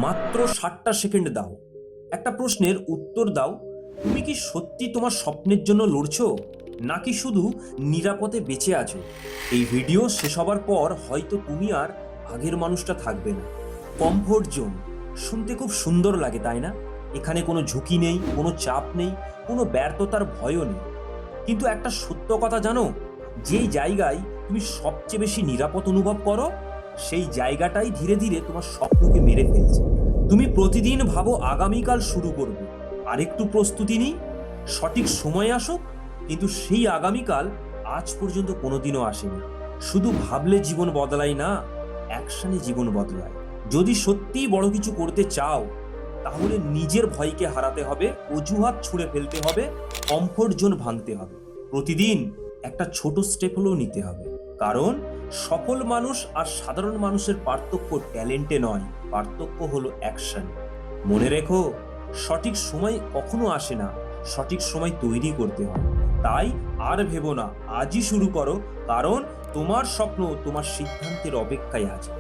মাত্র 60 সেকেন্ড দাও, একটা প্রশ্নের উত্তর দাও। তুমি কি সত্যি তোমার স্বপ্নের জন্য লড়ছো, নাকি শুধু নিরাপদে বেঁচে আছো? এই ভিডিও শেষ হবার পর হয়তো তুমি আর আগের মানুষটা থাকবে না। কমফোর্ট জোন শুনতে খুব সুন্দর লাগে, তাই না? এখানে কোনো ঝুঁকি নেই, কোনো চাপ নেই, কোনো ব্যর্থতার ভয়ও নেই। কিন্তু একটা সত্য কথা জানো, যেই জায়গায় তুমি সবচেয়ে বেশি নিরাপদ অনুভব করো, সেই জায়গাটাই ধীরে ধীরে তোমার স্বপ্নকে মেরে ফেলছে। তুমি প্রতিদিন ভাবো আগামীকাল শুরু করবে, আরেকটু প্রস্তুতি নিই, সঠিক সময় আসুক, কিন্তু সেই আগামীকাল আজ পর্যন্ত কোনোদিনও আসেনি। শুধু ভাবলে জীবন বদলায় না, অ্যাকশনে জীবন বদলায়। যদি সত্যিই বড় কিছু করতে চাও, তাহলে নিজের ভয়কে হারাতে হবে, অজুহাত ছুঁড়ে ফেলতে হবে, কমফোর্ট জোন ভাঙতে হবে। প্রতিদিন একটা ছোট স্টেপ হলেও নিতে হবে। কারণ সফল মানুষ আর সাধারণ মানুষের পার্থক্য ট্যালেন্টে নয়, পার্থক্য হলো অ্যাকশন। মনে রেখো, সঠিক সময় কখনো আসে না, সঠিক সময় তৈরি করতে হয়। তাই আর ভেবো না, আজই শুরু করো, কারণ তোমার স্বপ্ন তোমার সিদ্ধান্তের অপেক্ষায় আছে।